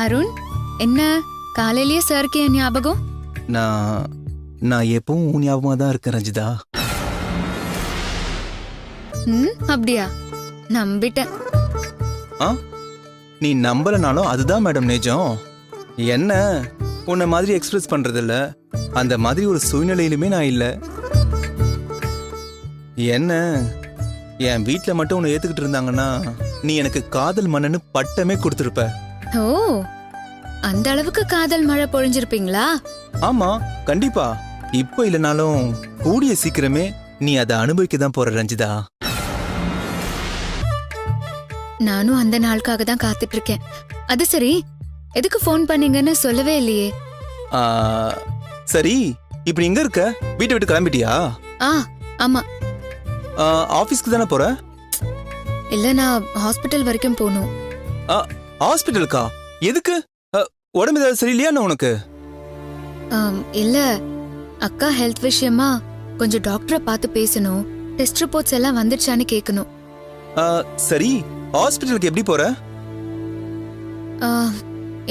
அருண், என்ன காலையிலேயே சாருக்கு என் ஞாபகம்? நான் எப்பவும் உன் ஞாபகமா தான் இருக்கேன் ரஞ்சிதா. அப்படியா? நம்பிட்டேன். நீ நம்பலனாலும் அதுதான் மேடம் நிஜம். என்ன உன்னை மாதிரி எக்ஸ்பிரஸ் பண்றது இல்ல, அந்த மாதிரி ஒரு சூழ்நிலையிலுமே நான் இல்ல. என்ன என் வீட்டுல மட்டும் உன்னை ஏத்துக்கிட்டு இருந்தாங்கன்னா நீ எனக்கு காதல் மன்னன்னு பட்டமே கொடுத்திருப்ப. ஓ, அந்த அளவுக்கு காதல் மழை பொழிஞ்சிருப்பீங்களா? ஆமா, கண்டிப்பா. இப்ப இல்லனாலும் கூடிய சீக்கிரமே நீ அதை அனுபவிக்க தான் போற ரஞ்சிதா. நானும் அந்த நாளுக்காக தான் காத்துட்டு இருக்கேன். அது சரி, எதுக்கு ஃபோன் பண்ணீங்கன்னு சொல்லவே இல்லையே. சரி, இப்ப எங்க இருக்க? வீட்டை விட்டு கிளம்பிட்டியா? ஆமா. ஆபீஸ்க்கு தானே போற? இல்ல, நான் ஹாஸ்பிட்டல் வரைக்கும் போகணும். ஹாஸ்பிட்டலுக்கா? எதுக்கு? உடம்பு ஏதாவது சரியில்லையா உனக்கு? இல்ல, அக்கா ஹெல்த் விஷயமா கொஞ்சம் டாக்டரை பார்த்து பேசணும். டெஸ்ட் ரிப்போர்ட்ஸ் எல்லாம் வந்துடுச்சான்னு கேட்கணும். சரி, ஹாஸ்பிட்டலுக்கு எப்படி போற?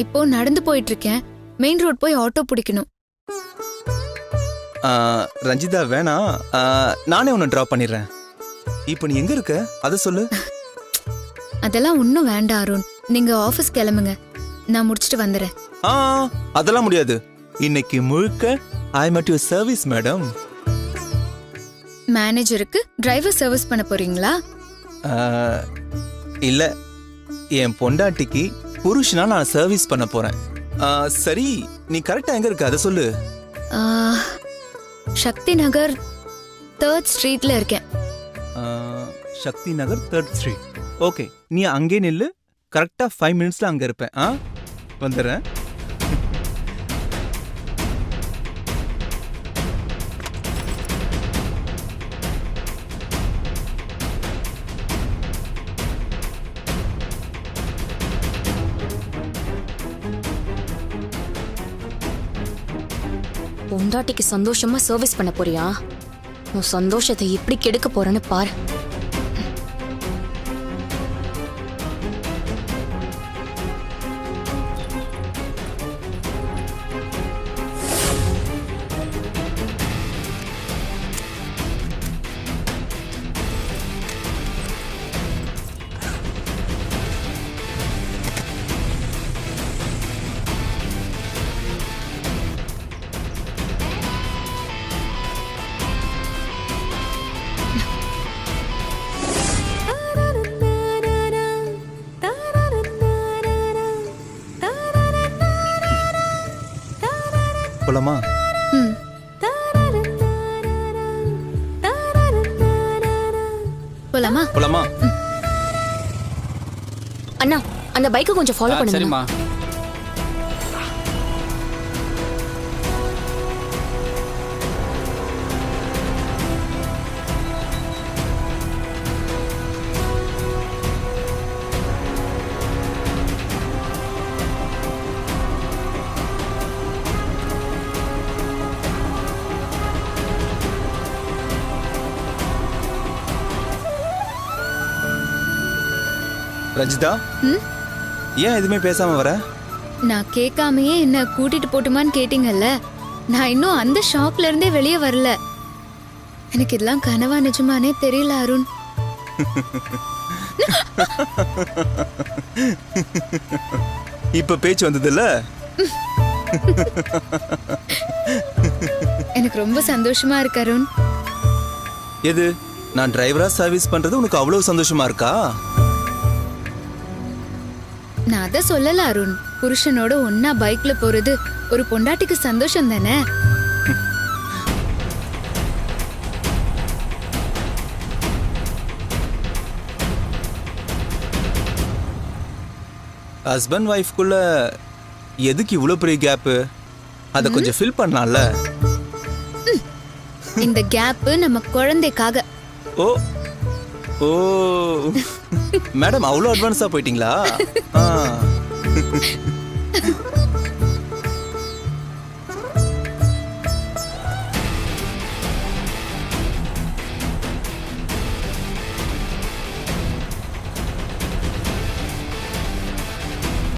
இப்போ நடந்து போயிட்டு இருக்கேன். மெயின் ரோட் போய் ஆட்டோ பிடிக்கணும். ரஞ்சிதா வேணா, நானே உன்னை டிராப் பண்ணிடுறேன். இப்போ நீ எங்க இருக்க அத சொல்லு. அதெல்லாம் ஒன்னும் வேண்டாம் அருண், நீங்க ஆபீஸ் கிளம்புங்க, நான் முடிச்சிட்டு வந்துடுறேன். அதெல்லாம் முடியாது. இன்னைக்கு முழுக்க ஐ அம் அட் யுவர் சர்வீஸ் மேடம். மேனேஜருக்கு டிரைவர் சர்வீஸ் பண்ண போறீங்களா? இல்ல, என் பொண்டாட்டிக்கு புருஷனா நான் சர்வீஸ் பண்ண போறேன். சரி, நீ கரெக்டா எங்க இருக்க அத சொல்லு. சக்தி நகர் 3rd ஸ்ட்ரீட்ல இருக்கேன். சக்தி நகர் 3rd ஸ்ட்ரீட். ஓகே, நீ அங்கே நில்லு. கரெக்டா 5 மினிட்ஸ்ல அங்க இருப்பேன். வந்துடுறேன். பொண்டாட்டிக்கு சந்தோஷமா சர்வீஸ் பண்ண போறியா? உன் சந்தோஷத்தை எப்படி கெடுக்க போறேன்னு பாரு. போலாமா? போலாமா? போலாமா? அண்ணா, அந்த பைக்கை கொஞ்சம் ஃபாலோ பண்ணுங்க. சரிம்மா. ரஞ்சிதா, ஏன் எதுவுமே பேசாம வர? நான் கேட்காமயே என்ன கூட்டிட்டு போட்டுமான்னு கேட்டீங்கல்ல, நான் இன்னும் அந்த ஷாக்ல இருந்தே வெளியே வரல. எனக்கு இதெல்லாம் கனவா நிஜமானே தெரியல அருண். இப்ப பேச்சு வந்ததுல்ல? எனக்கு ரொம்ப சந்தோஷமா இருக்கு அருண். எது, நான் டிரைவரா சர்வீஸ் பண்றது உனக்கு அவ்வளவு சந்தோஷமா இருக்கா? நான் அத சொல்லல அருண். புருஷனோட ஒன்னா பைக்ல போறது ஒரு பொண்டாட்டிக்கு சந்தோஷம் தானே. ஹஸ்பண்ட் வைஃப்குள்ள எதுக்கு இவ்வளவு பெரிய கேப்? அத கொஞ்சம் ஃபில் பண்ணலாம்ல. இந்த கேப் நம்ம குழந்தைக்காக. ஓ ஓ மேடம், அவ்வளோ அட்வான்ஸா போயிட்டீங்களா?